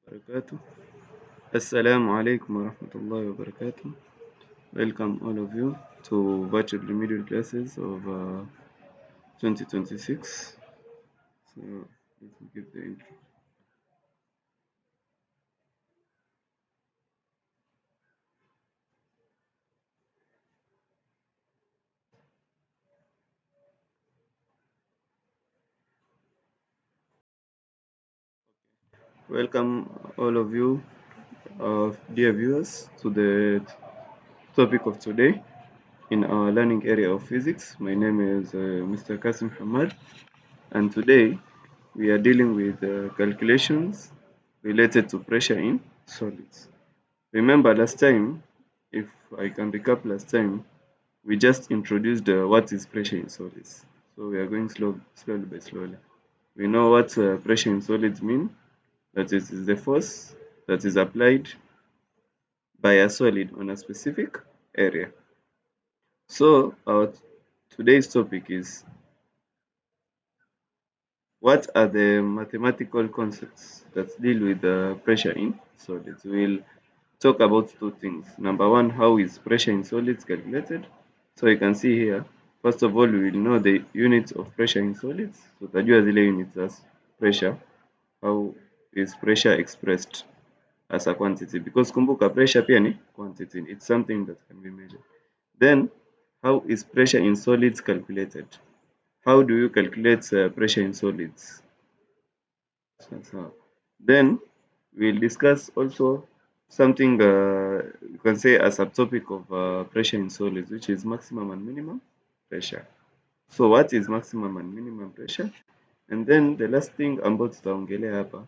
Barakatuh. Assalamu alaikum wa rahmatullahi wa barakatuh. Welcome all of you to virtual remedial classes of 2026. So let me give the intro. Welcome all of you, dear viewers, to the topic of today in our learning area of physics. My name is Mr. Kassim Hammad, and today we are dealing with calculations related to pressure in solids. Remember last time, if I can recap last time, we just introduced what is pressure in solids. So we are going slowly by slowly. We know what pressure in solids mean, that it is the force that is applied by a solid on a specific area. So our today's topic is what are the mathematical concepts that deal with the pressure in solids. We'll talk about two things. Number one, how is pressure in solids calculated? So you can see here, first of all, we will know the units of pressure in solids. So tutajua zile units as pressure. How is pressure expressed as a quantity? Because kumbuka pressure pia ni quantity. It's something that can be measured. Then, how is pressure in solids calculated? How do you calculate pressure in solids? So, then we'll discuss also something you can say a subtopic of pressure in solids, which is maximum and minimum pressure. So what is maximum and minimum pressure? And then the last thing ambayo tutaongelea hapa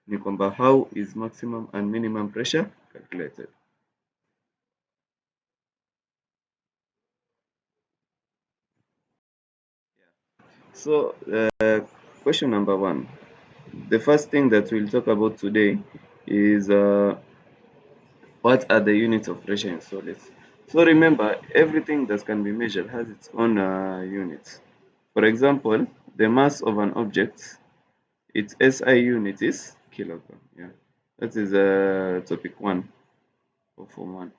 ni kwamba how is maximum and minimum pressure calculated. So question number one. The first thing that we'll talk about today is what are the units of pressure in solids? So remember, everything that can be measured has its own units. For example, the mass of an object, its SI unit is kilogram. Yeah, that is topic one or form one.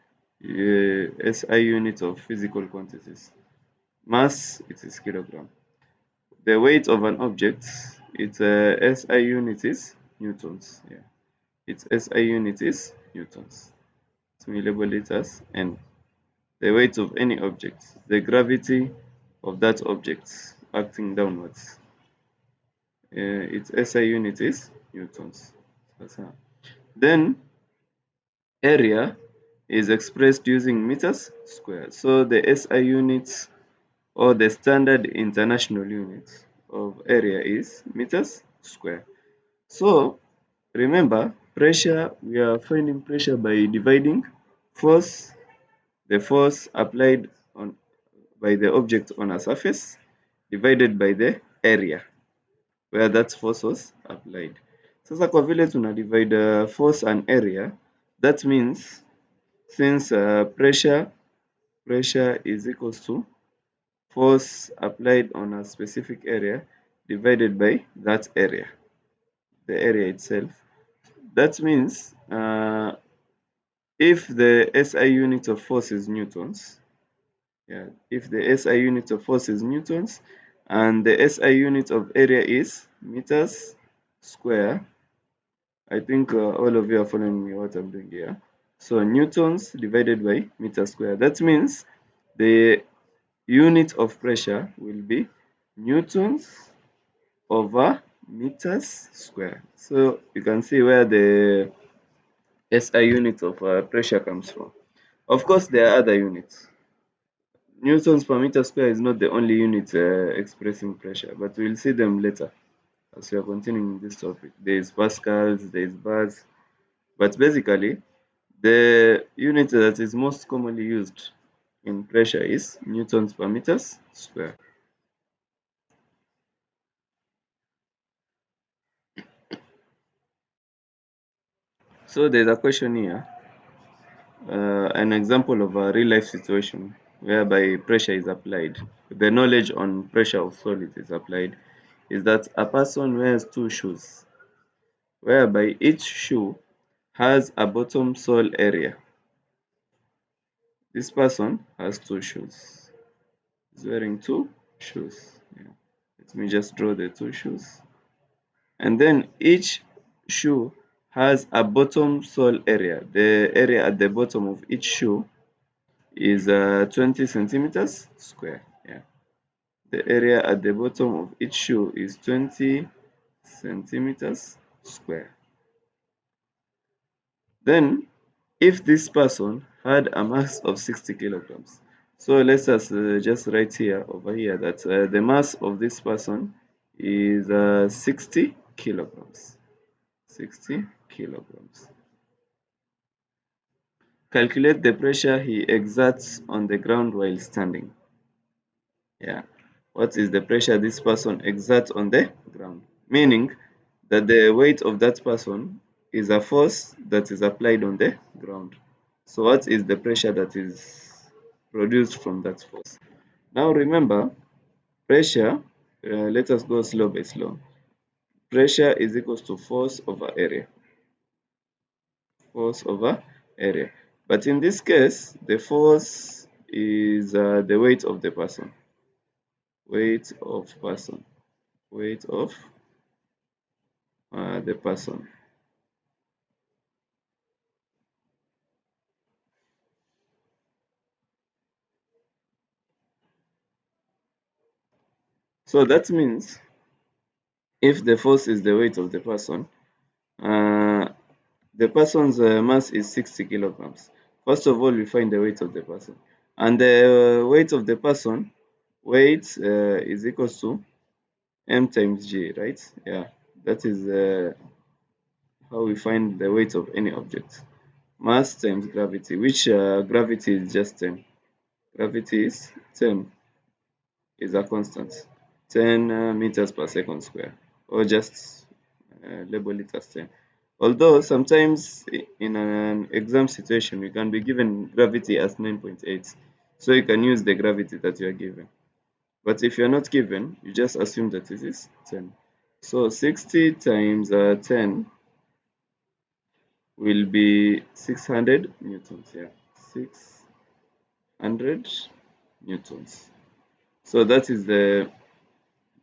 SI unit of physical quantities. Mass, it is kilogram. The weight of an object, its SI unit is newtons. Yeah, its SI unit is newtons. So we label it as N. The weight of any object, the gravity of that object acting downwards. Its SI unit is newtons. Then area is expressed using meters squared. So the SI units or the standard international unit of area is meters square. So remember, pressure, we are finding pressure by dividing force, the force applied on by the object on a surface divided by the area where that force was applied. Sasa kwa vile tuna divide force and area, that means since pressure is equals to force applied on a specific area divided by that area, the area itself. That means if the SI unit of force is newtons, yeah, if the SI unit of force is newtons and the SI unit of area is meters square, I think all of you are following me what I'm doing here. So newtons divided by meter square. That means the unit of pressure will be newtons over meters square. So you can see where the SI unit of pressure comes from. Of course, there are other units. Newtons per meter square is not the only unit expressing pressure, but we'll see them later as we are continuing this topic. There is pascals, there is bars, but basically the unit that is most commonly used in pressure is newtons per meters square. So there's a question here, an example of a real life situation whereby pressure is applied. The knowledge on pressure of solids is applied is that a person wears two shoes, whereby each shoe has a bottom sole area. This person has two shoes. He's wearing two shoes. Yeah. Let me just draw the two shoes. And then each shoe has a bottom sole area. The area at the bottom of each shoe is 20 centimeters square. Yeah. The area at the bottom of each shoe is 20 centimeters square. Then, if this person had a mass of 60 kilograms, so let's just write here over here that the mass of this person is 60 kilograms. 60 kilograms. Calculate the pressure he exerts on the ground while standing. Yeah. What is the pressure this person exerts on the ground? Meaning that the weight of that person is a force that is applied on the ground. So what is the pressure that is produced from that force? Now remember, pressure, let us go slow by slow. Pressure is equals to force over area. Force over area. But in this case, the force is the weight of the person. Weight of person. Weight of the person. So that means if the force is the weight of uh, the person's mass is 60 kilograms. First of all, we find the weight of the person. And the weight of the person, weight is equals to m times g, right? Yeah, that is how we find the weight of any object. Mass times gravity, which gravity is just 10. Gravity is 10, is a constant. 10 meters per second square, or just label it as 10. Although sometimes in an exam situation, you can be given gravity as 9.8. So you can use the gravity that you are given. But if you're not given, you just assume that it is 10. So 60 times 10 will be 600 newtons. Yeah, 600 newtons. So that is the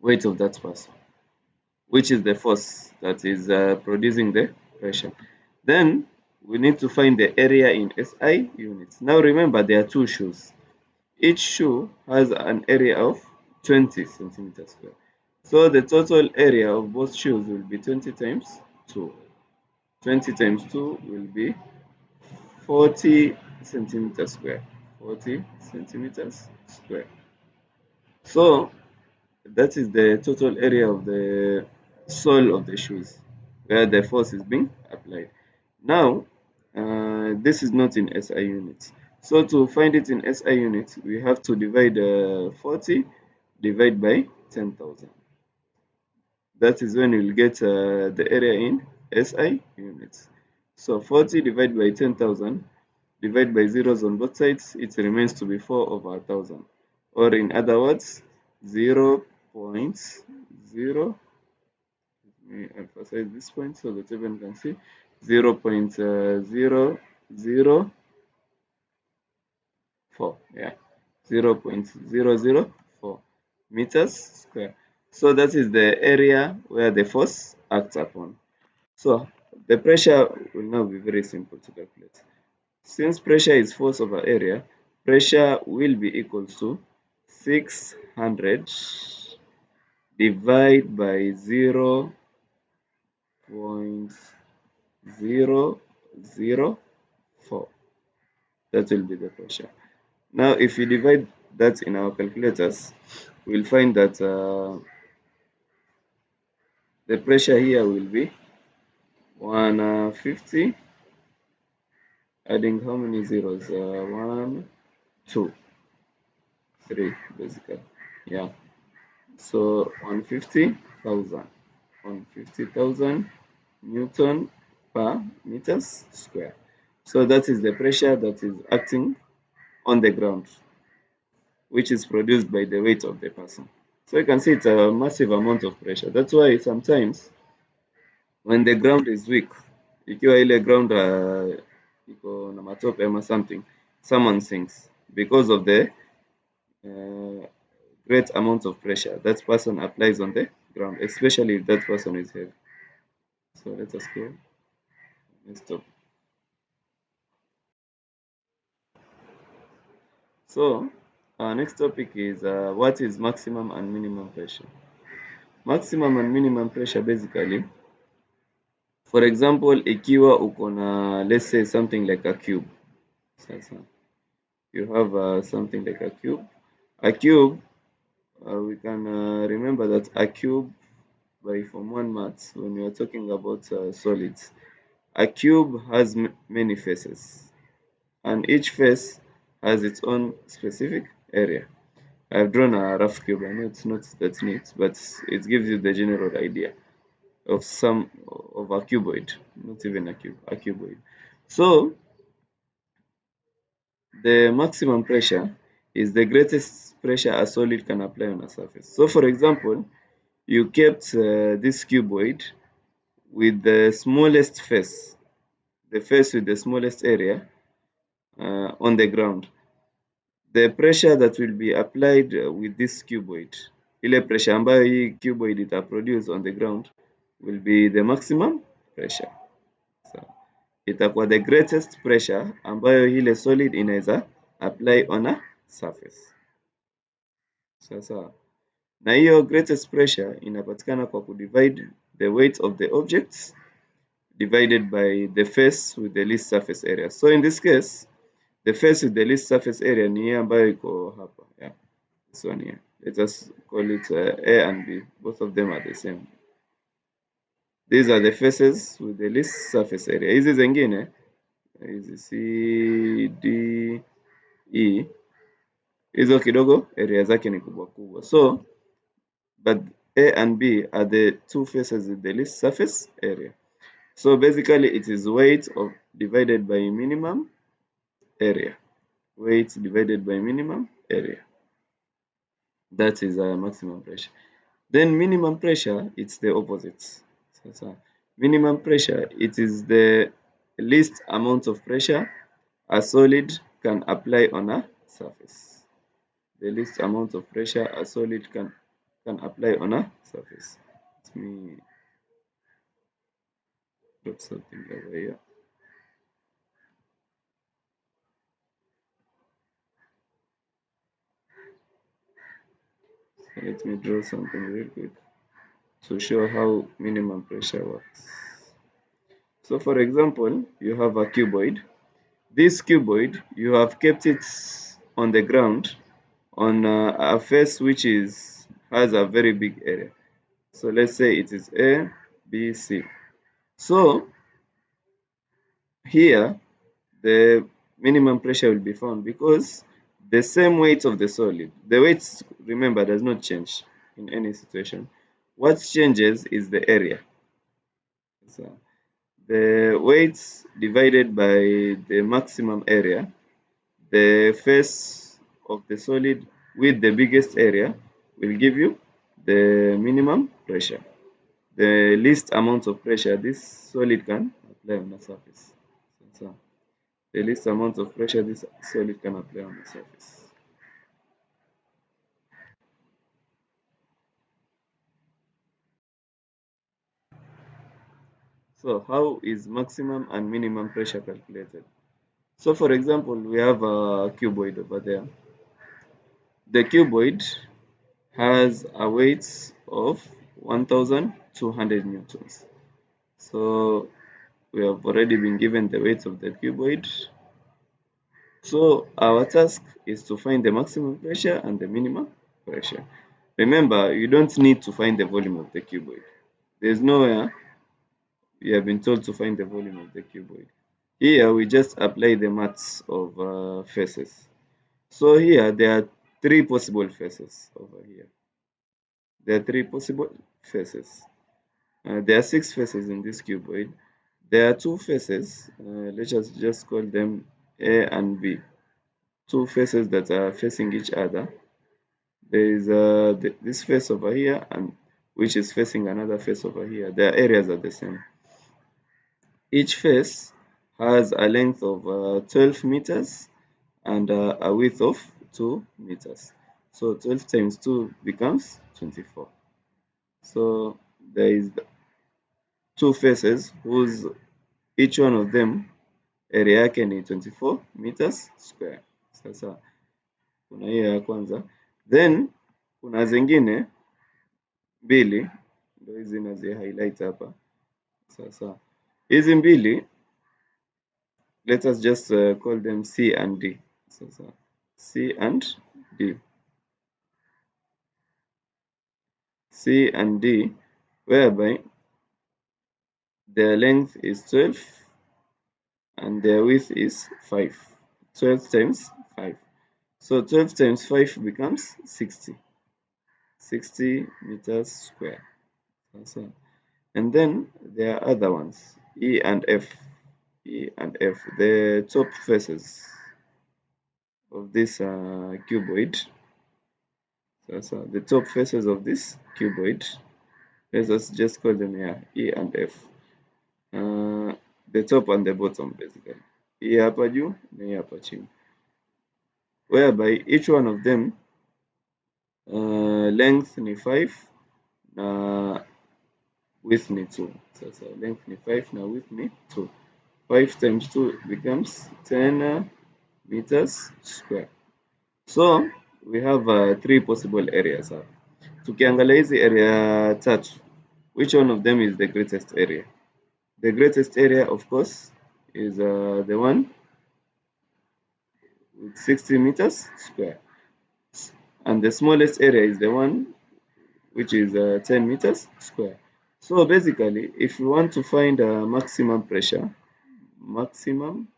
weight of that person, which is the force that is producing the pressure. Then we need to find the area in SI units. Now remember, there are two shoes. Each shoe has an area of 20 centimeters square. So the total area of both shoes will be 20 times 2. 20 times 2 will be 40 centimeters square. 40 centimeters square. So that is the total area of the sole of the shoes where the force is being applied. Now, this is not in SI units. So to find it in SI units, we have to divide 40 divide by 10,000. That is when you'll get the area in SI units. So 40 divided by 10,000 divide by zeros on both sides, it remains to be 4 over 1,000. Or in other words, 0.0, let me emphasize this point so that everyone can see, 0.0004, yeah, 0.004 meters square. So that is the area where the force acts upon. So the pressure will now be very simple to calculate. Since pressure is force over area, pressure will be equal to 600 divided by 0.004. That will be the pressure. Now, if you divide that in our calculators, we'll find that the pressure here will be 150, adding how many zeros? 1, 2, 3, basically. Yeah. So 150,000. 150,000 Newton per meters square. So that is the pressure that is acting on the ground, which is produced by the weight of the person. So you can see it's a massive amount of pressure. That's why sometimes when the ground is weak, Ikiwa ile ground iko na matope ama something, someone sinks because of the uh, great amount of pressure that person applies on the ground, especially if that person is heavy. So let us go next topic. So our next topic is what is maximum and minimum pressure. Maximum and minimum pressure basically, for example, ikiwa uko na let's say something like a cube. Sasa you have something like a cube. A cube, we can remember that a cube by Form 1 maths, when we are talking about solids, a cube has many faces, and each face has its own specific area. I've drawn a rough cube. I know it's not that neat, but it gives you the general idea of some of a cuboid, not even a cube, a cuboid. So the maximum pressure is the greatest pressure a solid can apply on a surface. So for example, you kept this cuboid with the smallest face, the face with the smallest area on the ground. The pressure that will be applied with this cuboid, ile pressure ambayo hii cuboid ita produce on the ground will be the maximum pressure. So, itakuwa the greatest pressure ambayo ile solid inaweza apply on a surface. Sasa na hiyo greatest pressure inapatikana kwa kudivide the weight of the objects divided by the face with the least surface area. So in this case, the face with the least surface area ni hii ambayo iko hapa. Yeah, this one here. Let us call it A and B. Both of them are the same. These are the faces with the least surface area. Hizi zingine, hizi C, D, E, hizo kidogo area zake ni kubwa kubwa. So, but A and B are the two faces with the least surface area. So basically it is weight of divided by minimum area. Weight divided by minimum area. That is maximum pressure. Then minimum pressure, it's the opposite. So minimum pressure, it is the least amount of pressure a solid can apply on a surface. The least amount of pressure a solid can apply on a surface. Let me put something over here. So let me draw something real quick to show how minimum pressure works. So for example, you have a cuboid. This cuboid, you have kept it on the ground on a face which has a very big area. So let's say it is A, B, C. So here the minimum pressure will be found because the same weight of the solid, the weight, remember, does not change in any situation. What changes is the area. So the weight divided by the maximum area, the face of the solid with the biggest area will give you the minimum pressure, the least amount of pressure this solid can apply on the surface. So the least amount of pressure this solid can apply on the surface. So how is maximum and minimum pressure calculated? So for example, we have a cuboid over there. The cuboid has a weight of 1200 newtons. So we have already been given the weight of the cuboid. So our task is to find the maximum pressure and the minimum pressure. Remember, you don't need to find the volume of the cuboid. There's nowhere you have been told to find the volume of the cuboid. Here we just apply the maths of faces. So here there are three possible faces over here. There are three possible faces. There are six faces in this cuboid. There are two faces. Let's just call them A and B. Two faces that are facing each other. There is this face over here and which is facing another face over here. Their areas are the same. Each face has a length of 12 meters and a width of 2 meters. So 12 times 2 becomes 24. So there is two faces whose each one of them area yake ni 24 meters square. Sasa kuna hiyo ya kwanza, then kuna zingine mbili ndio hizi nazi highlight hapa. Sasa hizi mbili, let us just call them C and D. Sasa C and D. C and D, whereby their length is 12 and their width is 5. 12 times 5. So 12 times 5 becomes 60. 60 meters square. And then there are other ones, E and F. E and F, the top faces of this cuboid. So the top faces of this cuboid, let us just call them here E and F. The top and the bottom basically. Hii hapa juu na hii hapa chini. Whereby each one of them length ni 5 na width ni 2. Sasa length ni 5 na width ni 2. 5 times 2 becomes 10 meters square. So we have three possible areas hapa. Tukiangalia hizi area tatu, which one of them is the greatest area? The greatest area, of course, is the one with 60 meters square. And the smallest area is the one which is 10 meters square. So basically, if you want to find maximum pressure, maximum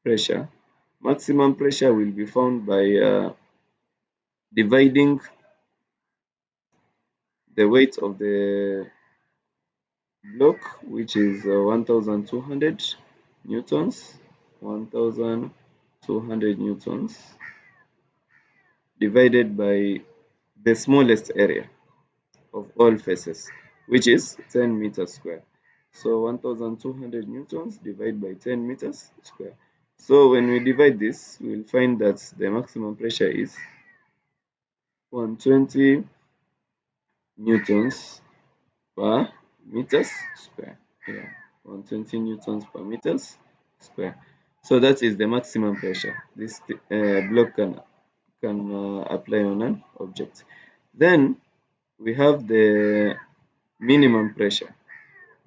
pressure, maximum pressure will be found by dividing the weight of the block, which is 1200 newtons, 1200 newtons, divided by the smallest area of all faces, which is 10 meters square. So 1200 newtons divided by 10 meters square. So when we divide this, we will find that the maximum pressure is 120 newtons per meters square. Yeah, 120 newtons per meters square. So that is the maximum pressure this block can apply on an object. Then we have the minimum pressure,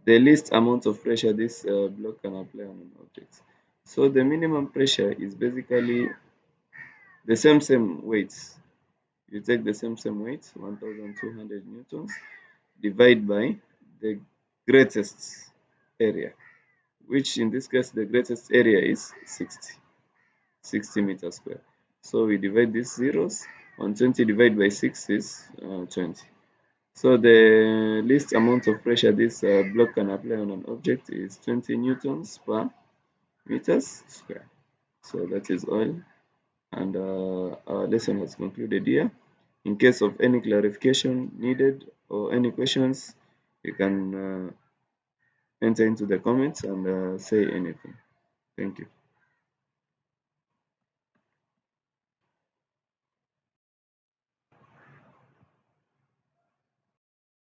the least amount of pressure this block can apply on an object. So the minimum pressure is basically the same weights. You take the same weight, 1200 newtons, divide by the greatest area, which in this case the greatest area is 60 meters square. So we divide these zeros. 120 divided by 6 is 20. So the least amount of pressure this block can apply on an object is 20 newtons per meters square. So that is all, and our lesson has concluded here. In case of any clarification needed or any questions, you can enter into the comments and say anything. Thank you.